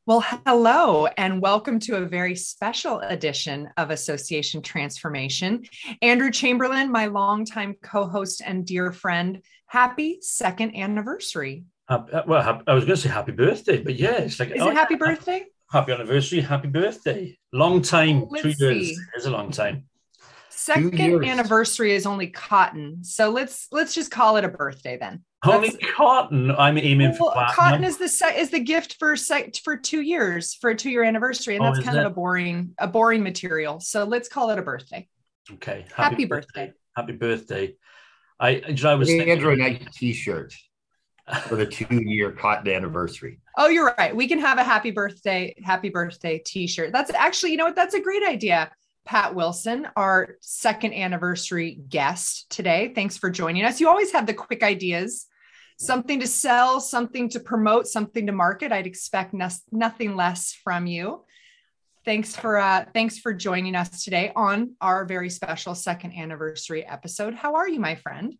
Well, hello, and welcome to a very special edition of Association Transformation. Andrew Chamberlain, my longtime co-host and dear friend, happy second anniversary. I was going to say happy birthday, but yeah, it's like, Is it happy birthday? happy anniversary, happy birthday. Long time, Let's 2 years see. is a long time. 2 years. Anniversary is only cotton, so let's just call it a birthday then. Only cotton. I'm aiming for platinum. Cotton is the gift for 2 years for a 2-year anniversary, and that's kind of a boring material. So let's call it a birthday. Okay. Happy birthday. Happy birthday. I was thinking Andrew a nice T-shirt for the 2-year cotton anniversary. Oh, you're right. We can have a happy birthday T-shirt. That's actually, you know what? That's a great idea. Pat Wilson, our second anniversary guest today. Thanks for joining us. You always have the quick ideas, something to sell, something to promote, something to market. I'd expect nothing less from you. Thanks for joining us today on our very special second anniversary episode. How are you, my friend?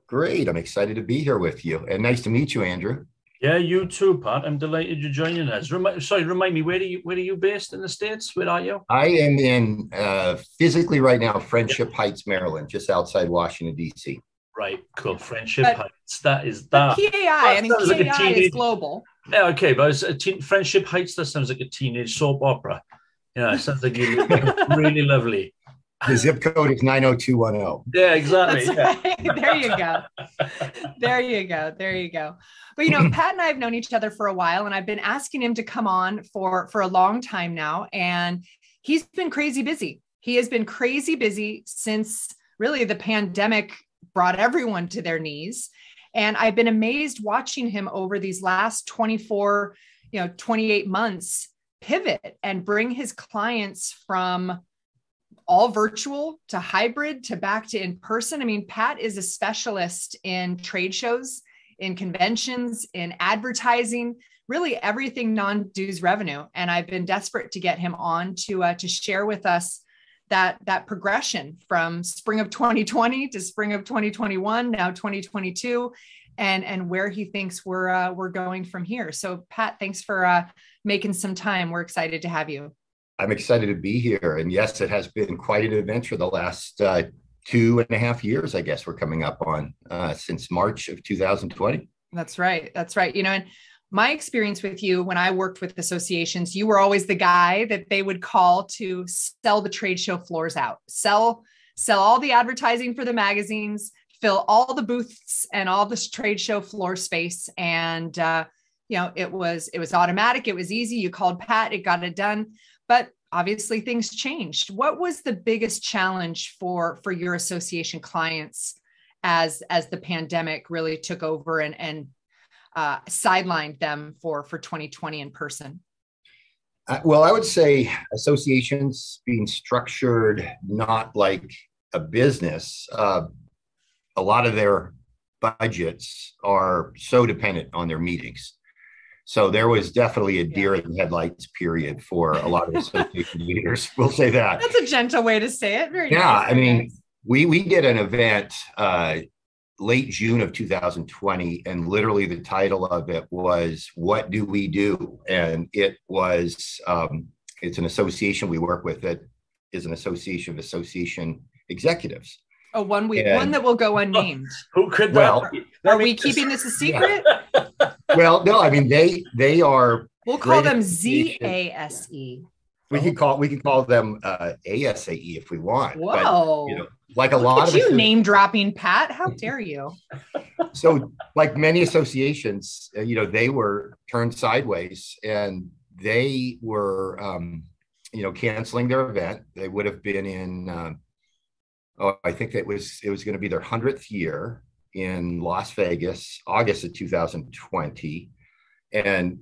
Great. I'm excited to be here with you, and nice to meet you, Andrew. Yeah, you too, Pat. I'm delighted you're joining us. Remind me, where are you based in the States? Where are you? I am in physically right now, Friendship Heights, Maryland, just outside Washington, D.C. Right, cool. Friendship Heights. That is that. PAI. PAI is global. Yeah, okay, but Friendship Heights. That sounds like a teenage soap opera. Yeah, it sounds like you really lovely. The zip code is 90210. Yeah, exactly. That's right. There you go. There you go. But, Pat and I have known each other for a while, and I've been asking him to come on for a long time now. And he's been crazy busy. He has been crazy busy since really the pandemic brought everyone to their knees. And I've been amazed watching him over these last 28 months pivot and bring his clients from all virtual to hybrid to back to in person. I mean, Pat is a specialist in trade shows, in conventions, in advertising, really everything non-dues revenue. And I've been desperate to get him on to share with us that progression from spring of 2020 to spring of 2021, now 2022, and where he thinks we're going from here. So Pat, thanks for making some time. We're excited to have you. I'm excited to be here. And yes, it has been quite an adventure the last 2.5 years, I guess we're coming up on since March of 2020. That's right. And my experience with you when I worked with associations, you were always the guy that they would call to sell the trade show floors out, sell all the advertising for the magazines, fill all the booths and all this trade show floor space. And, it was automatic. It was easy. You called Pat, it got it done. But obviously things changed. What was the biggest challenge for your association clients as the pandemic really took over and sidelined them for 2020 in person? Well, I would say associations being structured not like a business. A lot of their budgets are so dependent on their meetings. So there was definitely a deer in the headlights period for a lot of association leaders. We'll say that. That's a gentle way to say it. Very nice. I mean, we did an event late June of 2020, and literally the title of it was "What Do We Do?" And it was it's an association we work with that is an association of association executives. Oh, one that will go unnamed. Who could that? Are we keeping this a secret? Yeah. Well, no, I mean they are. We'll call them ZASE. We can call them ASAE if we want. Whoa! But, like a lot of you name dropping, Pat. How dare you? So, like many associations, they were turned sideways, and they were, canceling their event. They would have been in. I think it was going to be their 100th year in Las Vegas, August of 2020. And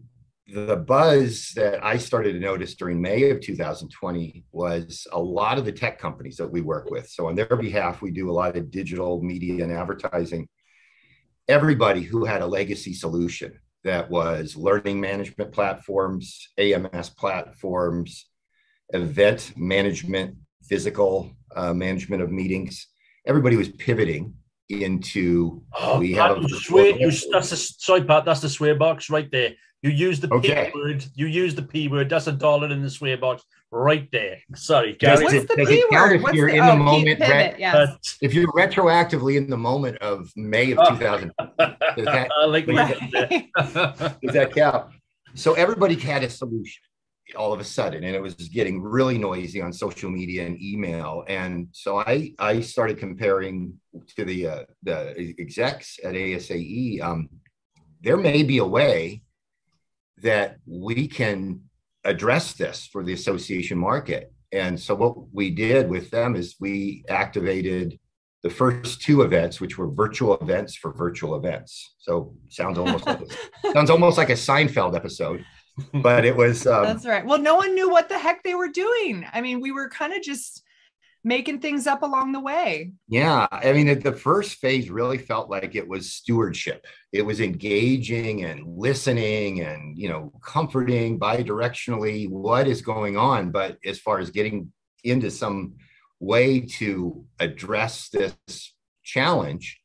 the buzz that I started to notice during May of 2020 was a lot of the tech companies that we work with. So on their behalf, we do a lot of digital media and advertising. Everybody who had a legacy solution that was learning management platforms, AMS platforms, event management, physical management of meetings, everybody was pivoting into sorry, Pat, that's the swear box right there. You use the P word. You use the P word. That's $1 in the swear box right there. Sorry, Gary. What's the P word? If you're in the moment, pivot, yes. if you're retroactively in the moment of May of 2000, does that count? So everybody had a solution all of a sudden, and it was getting really noisy on social media and email. And so I started comparing to the execs at ASAE. There may be a way that we can address this for the association market. And so what we did with them is we activated the first 2 events, which were virtual events for virtual events. So sounds almost like a Seinfeld episode, but it was. That's right. Well, no one knew what the heck they were doing. I mean, we were kind of just making things up along the way. Yeah. I mean, the first phase really felt like it was stewardship. It was engaging and listening and, comforting bi-directionally what is going on. But as far as getting into some way to address this challenge,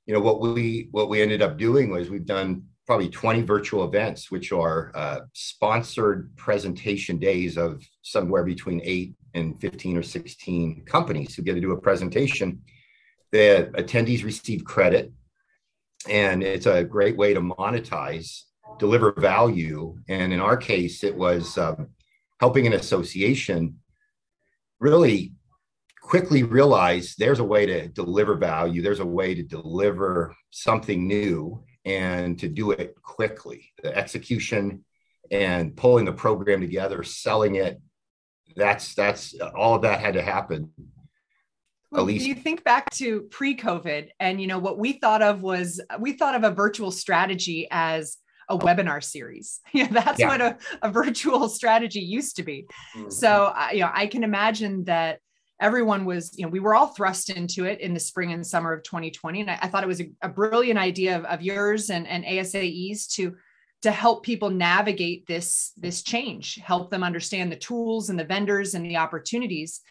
what we ended up doing was we've done probably 20 virtual events, which are sponsored presentation days of somewhere between 8 and 15 or 16 companies who get to do a presentation. The attendees receive credit, and it's a great way to monetize, deliver value. And in our case, it was helping an association really quickly realize there's a way to deliver value. There's a way to deliver something new and to do it quickly. The execution and pulling the program together, selling it, that's all of that had to happen. Well, at least you think back to pre-COVID, and what we thought of a virtual strategy as a webinar series. That's what a virtual strategy used to be. Mm-hmm. So I can imagine that everyone was, we were all thrust into it in the spring and summer of 2020. And I thought it was a brilliant idea of yours and ASAE's to help people navigate this change, help them understand the tools and the vendors and the opportunities.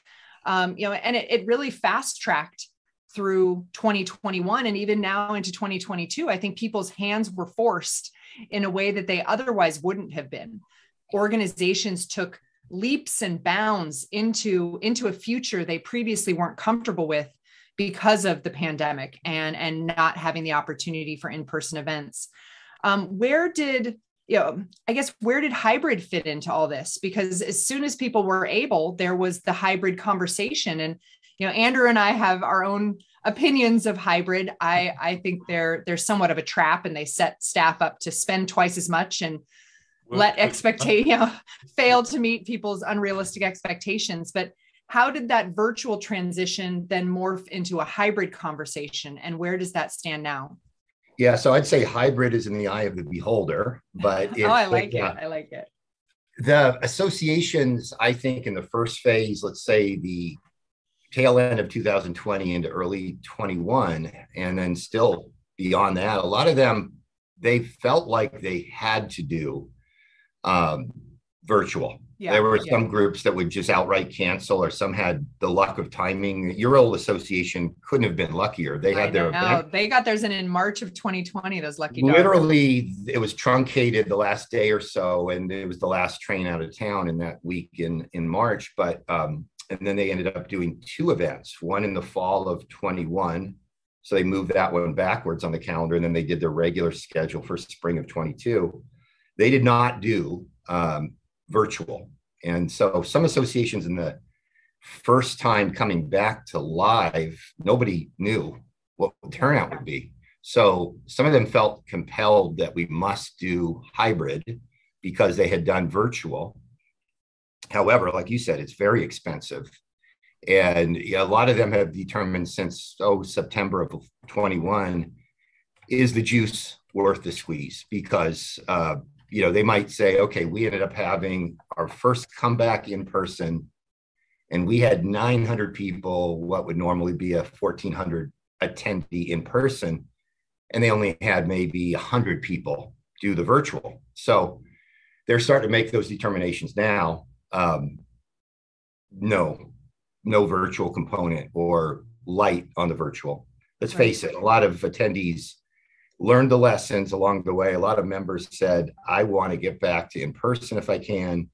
And it really fast tracked through 2021 and even now into 2022. I think people's hands were forced in a way that they otherwise wouldn't have been. Organizations took leaps and bounds into a future they previously weren't comfortable with because of the pandemic and not having the opportunity for in-person events. Where did hybrid fit into all this? Because as soon as people were able, there was the hybrid conversation. And, Andrew and I have our own opinions of hybrid. I think they're somewhat of a trap, and they set staff up to spend twice as much and fail to meet people's unrealistic expectations. But how did that virtual transition then morph into a hybrid conversation? And where does that stand now? Yeah, so I'd say hybrid is in the eye of the beholder, but I like it. The associations, I think in the first phase, let's say the tail end of 2020 into early 21, and then still beyond that, a lot of them, they felt like they had to do virtual. Yeah, there were some groups that would just outright cancel, or some had the luck of timing. Your old association couldn't have been luckier. They had their event. They got theirs in March of 2020, those lucky dogs. Literally, it was truncated the last day or so, and it was the last train out of town in that week in March. But and then they ended up doing 2 events, one in the fall of 21. So they moved that one backwards on the calendar, and then they did their regular schedule for spring of 22. They did not do virtual. And so some associations in the first time coming back to live, nobody knew what the turnout would be. So some of them felt compelled that we must do hybrid because they had done virtual. However, like you said, it's very expensive. And a lot of them have determined since September of 21, is the juice worth the squeeze? Because they might say, okay, we ended up having our first comeback in person, and we had 900 people, what would normally be a 1,400 attendee in person, and they only had maybe 100 people do the virtual. So they're starting to make those determinations now. No virtual component or light on the virtual. Let's face it, a lot of attendees learned the lessons along the way. A lot of members said, I want to get back to in person if I can,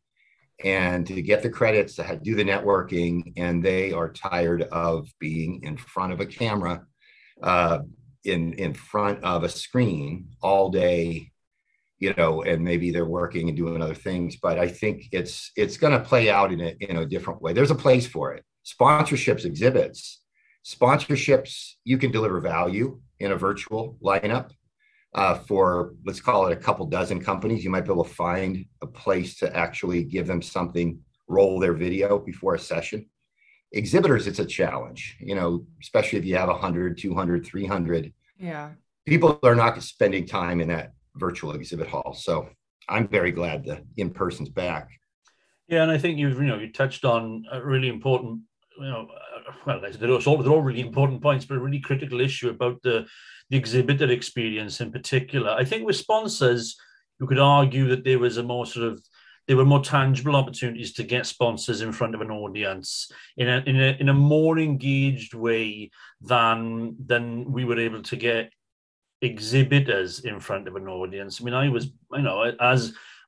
and to get the credits to do the networking. And they are tired of being in front of a camera, in front of a screen all day, and maybe they're working and doing other things. But I think it's going to play out in a different way. There's a place for it. Sponsorships, exhibits, sponsorships, you can deliver value in a virtual lineup. For, let's call it, a couple dozen companies, you might be able to find a place to actually give them something, roll their video before a session. Exhibitors, it's a challenge, especially if you have 100, 200, 300. Yeah. People are not spending time in that virtual exhibit hall. So I'm very glad the in-person's back. Yeah, and I think you touched on a really important, they're all really important points, but a really critical issue about the exhibitor experience in particular. I think with sponsors, you could argue that there was there were more tangible opportunities to get sponsors in front of an audience in a more engaged way than we were able to get exhibitors in front of an audience. I mean, I was,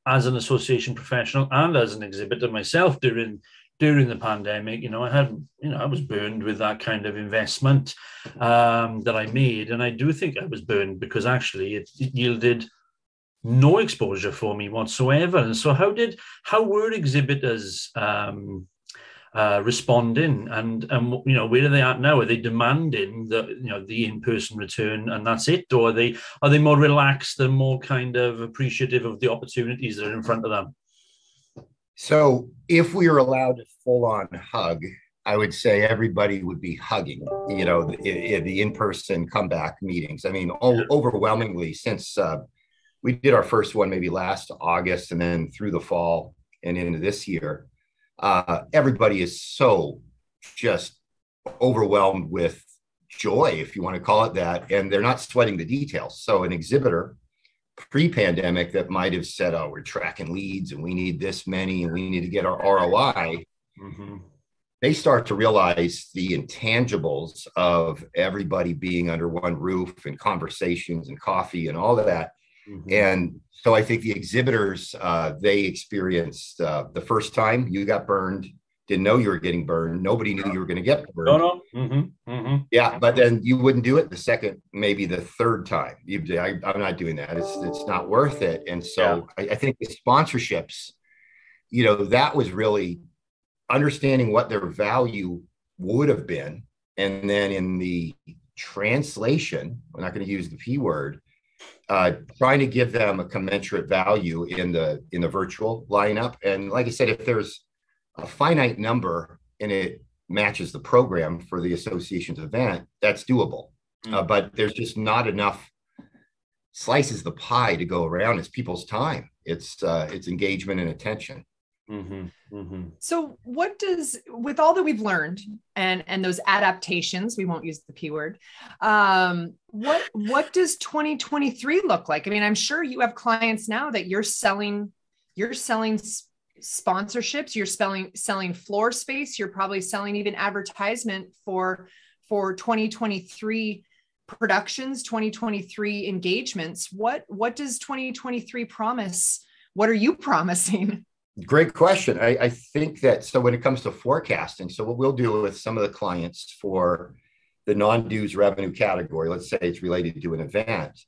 as an association professional and as an exhibitor myself during the pandemic, I was burned with that kind of investment that I made. And I do think I was burned because actually it yielded no exposure for me whatsoever. And so how were exhibitors responding, and where are they at now? Are they demanding the in-person return and that's it, or are they more relaxed and more kind of appreciative of the opportunities that are in front of them? So if we were allowed a full-on hug, I would say everybody would be hugging, the in-person comeback meetings. I mean, overwhelmingly, since we did our first one maybe last August and then through the fall and into this year, everybody is so just overwhelmed with joy, if you want to call it that, and they're not sweating the details. So an exhibitor pre-pandemic that might have said, oh, we're tracking leads and we need this many and we need to get our ROI, they start to realize the intangibles of everybody being under one roof and conversations and coffee and all of that. And so I think the exhibitors, they experienced the first time you got burned, didn't know you were getting burned. Nobody knew you were going to get burned. No. Yeah, but then you wouldn't do it the second, maybe the third time. I'm not doing that. It's not worth it. And so I think the sponsorships, that was really understanding what their value would have been. And then in the translation, we're not going to use the P word, trying to give them a commensurate value in the virtual lineup. And like I said, if there's a finite number and it matches the program for the association's event, that's doable. But there's just not enough slices of the pie to go around. It's people's time. It's engagement and attention. So with all that we've learned and those adaptations, we won't use the P word, what does 2023 look like? I mean, I'm sure you have clients now that you're selling sponsorships, you're selling floor space, you're probably selling even advertisement for 2023 productions, 2023 engagements. What does 2023 promise? What are you promising? Great question. I think that, so when it comes to forecasting, so what we'll do with some of the clients for the non-dues revenue category, let's say it's related to an event,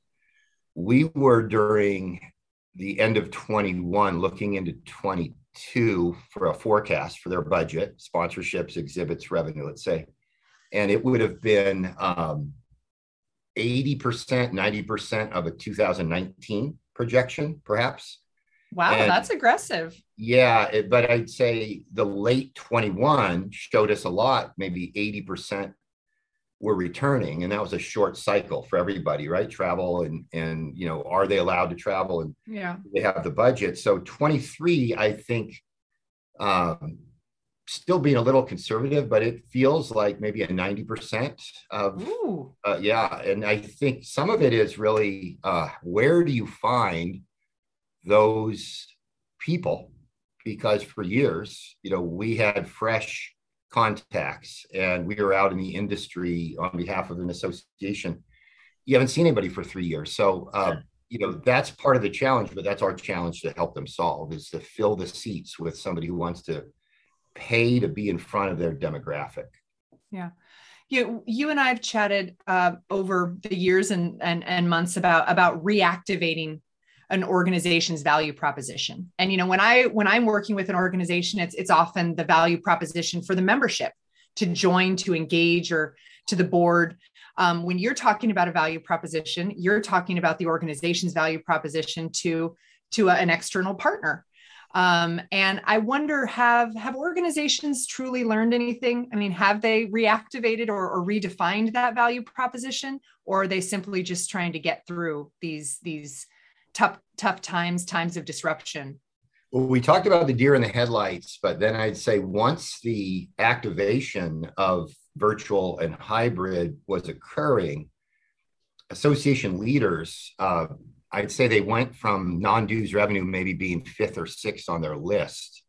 we were during the end of 21 looking into 22 for a forecast for their budget, sponsorships, exhibits, revenue, let's say, and it would have been 80%, 90% of a 2019 projection, perhaps. Wow, and that's aggressive. Yeah, but I'd say the late 21 showed us a lot, maybe 80% were returning, and that was a short cycle for everybody, right? Travel and are they allowed to travel, and they have the budget. So 23, I think, still being a little conservative, but it feels like maybe a 90% of, and I think some of it is really where do you find those people? Because for years, we had fresh contacts and we were out in the industry on behalf of an association. you haven't seen anybody for 3 years. So, that's part of the challenge, but that's our challenge to help them solve, is to fill the seats with somebody who wants to pay to be in front of their demographic. Yeah. You and I have chatted over the years and months about reactivating an organization's value proposition. And, when I'm working with an organization, it's often the value proposition for the membership to join, to engage, or to the board. When you're talking about a value proposition, you're talking about the organization's value proposition to an external partner. And I wonder, have organizations truly learned anything? I mean, have they reactivated or redefined that value proposition, or are they simply just trying to get through these tough times of disruption? Well, we talked about the deer in the headlights, but then I'd say once the activation of virtual and hybrid was occurring, association leaders, I'd say they went from non-dues revenue maybe being fifth or sixth on their list,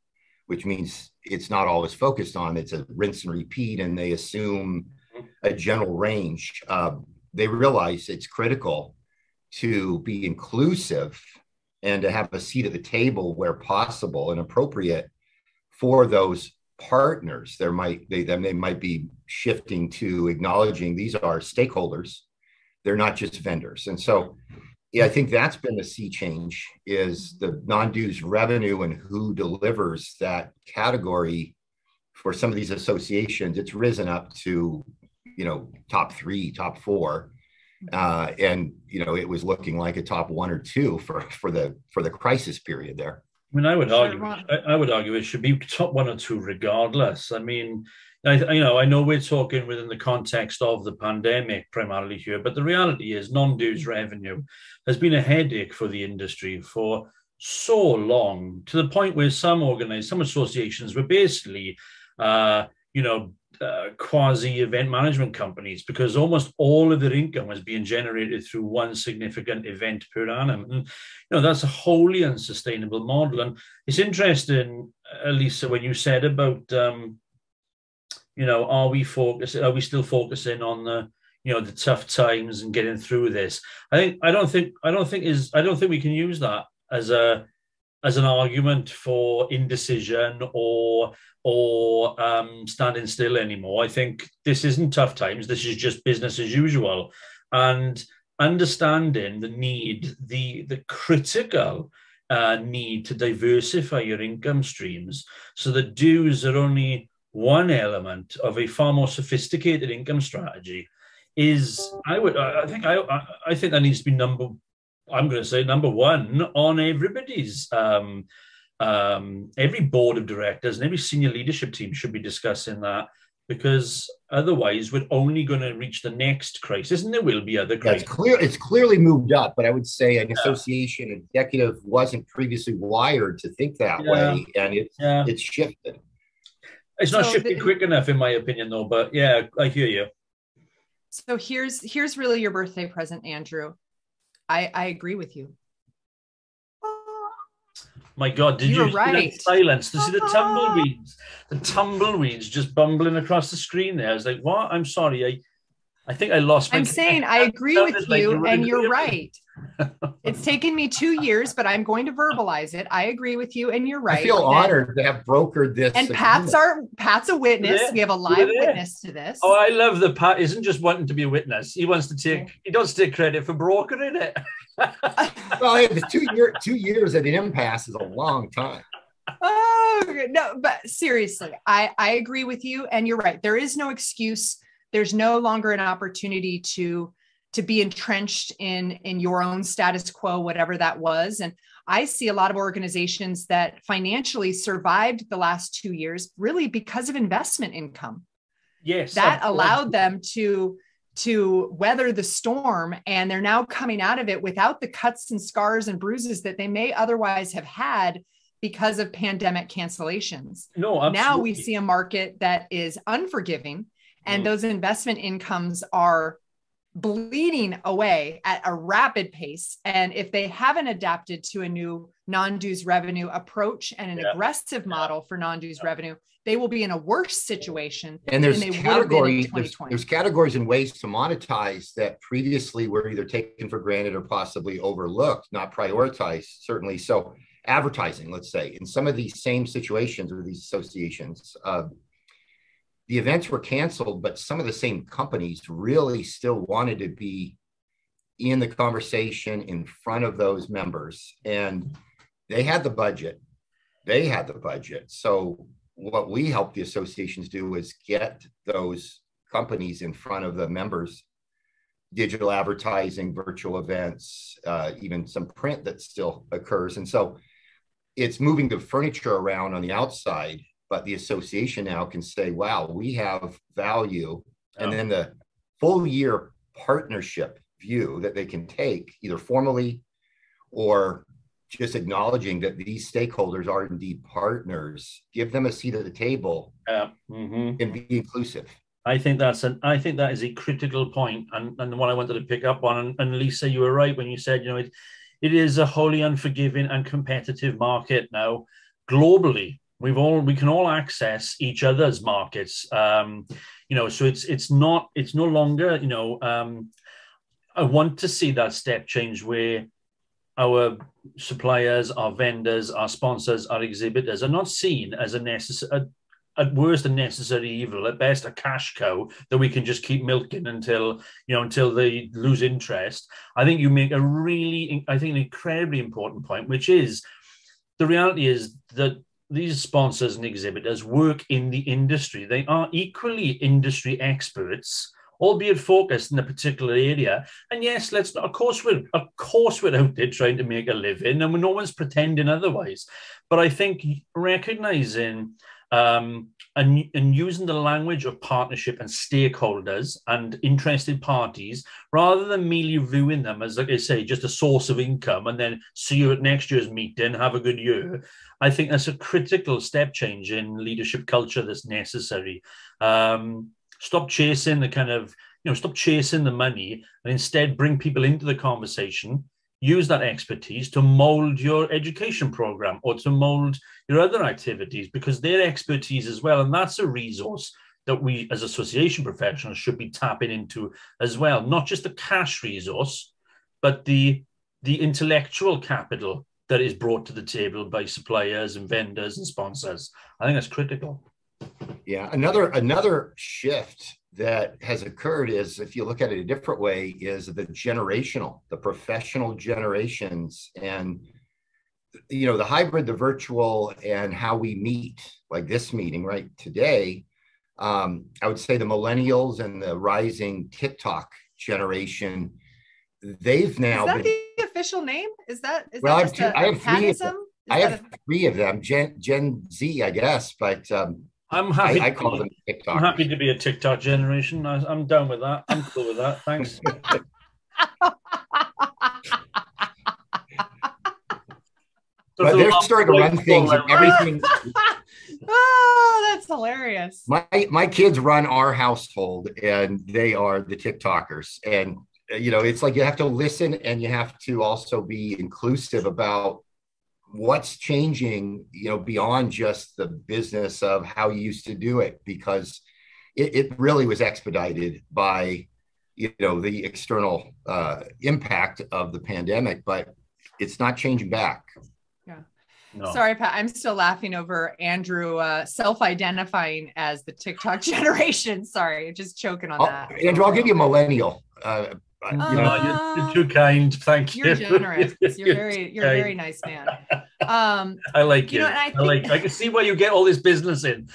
which means it's not always focused on, it's a rinse and repeat, and they assume a general range. They realize it's critical to be inclusive and to have a seat at the table where possible and appropriate for those partners. They might be shifting to acknowledging these are stakeholders. They're not just vendors. And so, yeah, I think that's been the sea change, is the non-dues revenue and who delivers that category for some of these associations. It's risen up to, top 3, top 4. And it was looking like a top 1 or 2 for the crisis period there. I mean, I would argue it should be top 1 or 2 regardless. I mean, I know we're talking within the context of the pandemic primarily here, but the reality is non-dues revenue has been a headache for the industry for so long, to the point where some associations were basically, quasi event management companies, because almost all of their income was being generated through one significant event per annum. And, that's a wholly unsustainable model. And it's interesting, Lisa, when you said about, are we still focusing on the tough times and getting through this? I don't think we can use that as an argument for indecision or standing still anymore. I think this isn't tough times. This is just business as usual. And understanding the need, the critical need to diversify your income streams so that dues are only one element of a far more sophisticated income strategy is, I think that needs to be number 1 on everybody's every board of directors and every senior leadership team should be discussing that, because otherwise we're only going to reach the next crisis, and there will be other crises. It's clearly moved up, but I would say an association executive wasn't previously wired to think that way, and it's shifted. It's not shifting quick enough, in my opinion, though. But yeah, I hear you. So here's really your birthday present, Andrew. I agree with you. My God, did you right. See that silence? To see the tumbleweeds just bumbling across the screen there. I was like, what? I'm sorry. I think I lost my... I'm saying I agree with you, and you're right. It's taken me 2 years, but I'm going to verbalize it. I agree with you, and you're right. I feel honored to have brokered this. And Pat's a witness. We have a live witness to this. Oh, I love that Pat isn't just wanting to be a witness. He wants to take credit for brokering it. Well, 2 years at an impasse is a long time. Oh no, but seriously, I agree with you, and you're right. There is no excuse. There's no longer an opportunity to be entrenched in your own status quo, whatever that was. And I see a lot of organizations that financially survived the last 2 years really because of investment income. Yes, that allowed them to weather the storm, and they're now coming out of it without the cuts and scars and bruises that they may otherwise have had because of pandemic cancellations. No, absolutely. Now we see a market that is unforgiving, and those investment incomes are bleeding away at a rapid pace. And if they haven't adapted to a new non-dues revenue approach and an aggressive model for non-dues revenue, they will be in a worse situation. And there's than they would have been in 2020. There's categories and ways to monetize that previously were either taken for granted or possibly overlooked, not prioritized, certainly. So advertising, let's say, in some of these same situations or these associations, the events were canceled, but some of the same companies really still wanted to be in the conversation in front of those members. And they had the budget. So what we help the associations do is get those companies in front of the members, digital advertising, virtual events, even some print that still occurs. And so it's moving the furniture around on the outside, but the association now can say, wow, we have value. And then the full year partnership view that they can take either formally or just acknowledging that these stakeholders are indeed partners, give them a seat at the table and be inclusive. I think that is a critical point, and the one I wanted to pick up on. And Lisa, you were right when you said, it is a wholly unforgiving and competitive market now globally. We can all access each other's markets, so it's no longer, I want to see that step change where our suppliers, our vendors, our sponsors, our exhibitors are not seen as at worst a necessary evil, at best a cash cow that we can just keep milking until they lose interest. I think you make an incredibly important point, which is the reality is that these sponsors and exhibitors work in the industry. They are equally industry experts, albeit focused in a particular area. And yes, of course we're out there trying to make a living, and no one's pretending otherwise. But I think recognizing and using the language of partnership and stakeholders and interested parties, rather than merely viewing them as, like I say, just a source of income and then see you at next year's meeting, have a good year. I think that's a critical step change in leadership culture that's necessary. Stop chasing stop chasing the money and instead bring people into the conversation. Use that expertise to mold your education program or to mold your other activities, because they're expertise as well. And that's a resource that we as association professionals should be tapping into as well. Not just the cash resource, but the intellectual capital that is brought to the table by suppliers and vendors and sponsors. I think that's critical. Yeah, another shift that has occurred is, if you look at it a different way, is the professional generations, and the hybrid, the virtual, and how we meet, like this meeting right today. I would say the millennials and the rising TikTok generation, they've now is that the official name? I have three of them, Gen Z, I guess, but I'm happy. I call them TikTokers. I'm happy to be a TikTok generation. I'm down with that. I'm cool with that. Thanks. But they're starting to run things and everything. Oh, that's hilarious. My kids run our household, and they are the TikTokers. And it's like you have to listen, and you have to also be inclusive about what's changing, beyond just the business of how you used to do it, because it really was expedited by, the external impact of the pandemic, but it's not changing back. Yeah. No. Sorry, Pat, I'm still laughing over Andrew self-identifying as the TikTok generation. Sorry, just choking on that. Andrew, I'll give you a millennial. You're too kind. Thank you. You're generous. You're a very nice man. I like you. I can see why you get all this business in.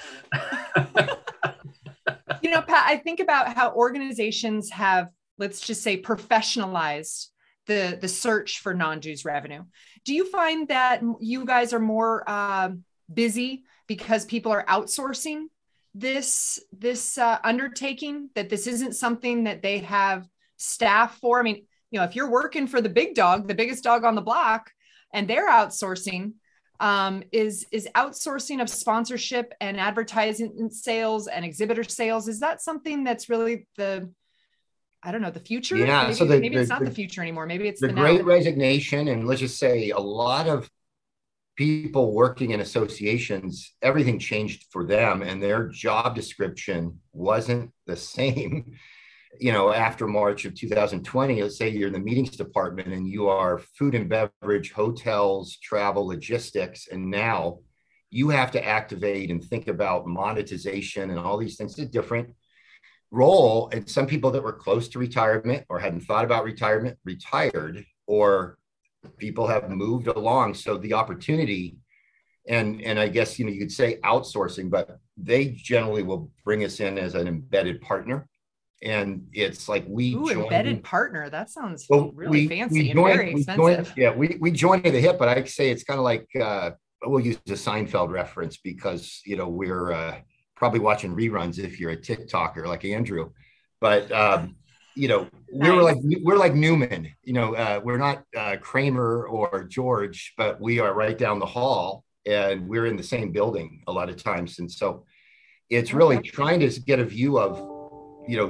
Pat, I think about how organizations have, let's just say, professionalized the search for non-dues revenue. Do you find that you guys are more busy because people are outsourcing this undertaking, that this isn't something that they have staff for? I mean, if you're working for the big dog, the biggest dog on the block, and they're outsourcing, is outsourcing of sponsorship and advertising sales and exhibitor sales, is that something that's really the I don't know, the future. Yeah. Maybe, So maybe it's not the future anymore. Maybe it's the Great now. Resignation, and let's just say a lot of people working in associations, everything changed for them, and their job description wasn't the same. After March of 2020, let's say you're in the meetings department and you are food and beverage, hotels, travel, logistics, and now you have to activate and think about monetization and all these things. It's a different role. And some people that were close to retirement or hadn't thought about retirement retired, or people have moved along. So the opportunity, and I guess, you could say outsourcing, but they generally will bring us in as an embedded partner. And it's like embedded partner. That sounds really fancy and very expensive. We joined at the hip, but I'd say it's kind of like, we'll use a Seinfeld reference because, we're probably watching reruns if you're a TikToker like Andrew, but, we're like Newman, we're not Kramer or George, but we are right down the hall and we're in the same building a lot of times. And so it's really trying to get a view of,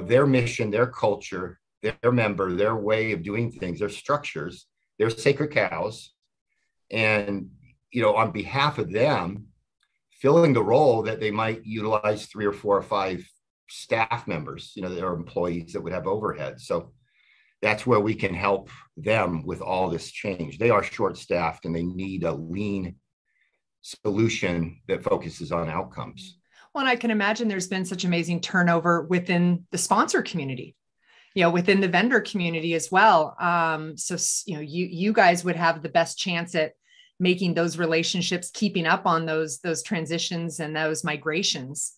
their mission, their culture, their member, their way of doing things, their structures, their sacred cows. And, on behalf of them, filling the role that they might utilize 3 or 4 or 5 staff members, that are employees that would have overhead. So that's where we can help them with all this change. They are short-staffed and they need a lean solution that focuses on outcomes. Well, and I can imagine there's been such amazing turnover within the sponsor community, within the vendor community as well. So, you guys would have the best chance at making those relationships, keeping up on those transitions and those migrations,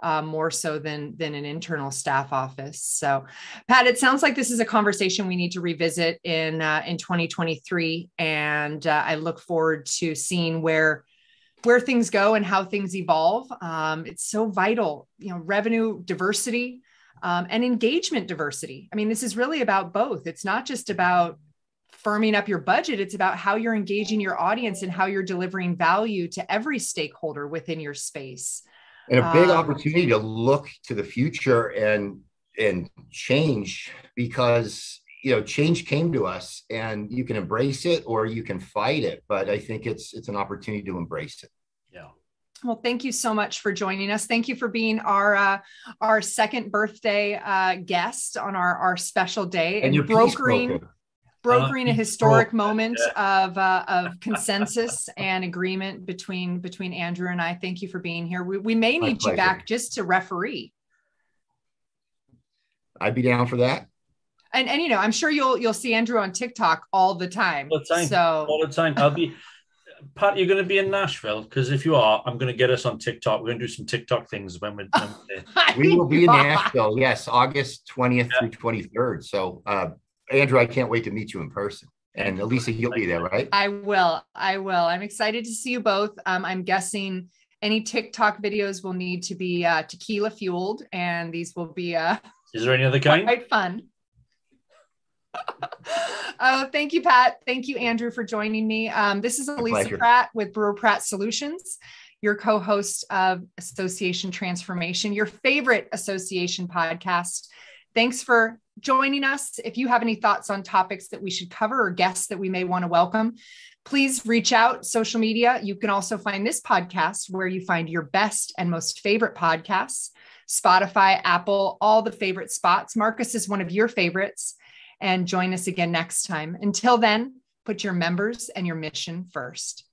more so than an internal staff office. So, Pat, it sounds like this is a conversation we need to revisit in 2023, and I look forward to seeing where things go and how things evolve. It's so vital, revenue diversity and engagement diversity. I mean, this is really about both. It's not just about firming up your budget. It's about how you're engaging your audience and how you're delivering value to every stakeholder within your space. And a big opportunity to look to the future and change, because change came to us and you can embrace it or you can fight it. But I think it's an opportunity to embrace it. Yeah. Well, thank you so much for joining us. Thank you for being our second birthday guest on our special day and brokering a historic moment of consensus and agreement between Andrew and I. Thank you for being here. We may need you back just to referee. I'd be down for that. And I'm sure you'll see Andrew on TikTok all the time. All the time. I'll be, Pat, you're going to be in Nashville, because if you are, I'm going to get us on TikTok. We're going to do some TikTok things when we're there. We will be in Nashville. Yes, August 20th through 23rd. So, Andrew, I can't wait to meet you in person. And Elisa, you'll be there, right? I will. I'm excited to see you both. I'm guessing any TikTok videos will need to be tequila fueled, and these will be is there any other kind? Quite fun. Oh, thank you, Pat. Thank you, Andrew, for joining me. This is Elisa Pratt with Brewer Pratt Solutions, your co-host of Association Transformation, your favorite association podcast. Thanks for joining us. If you have any thoughts on topics that we should cover or guests that we may want to welcome, please reach out. Social media. You can also find this podcast where you find your best and most favorite podcasts: Spotify, Apple, all the favorite spots. Marcus is one of your favorites. And join us again next time. Until then, put your members and your mission first.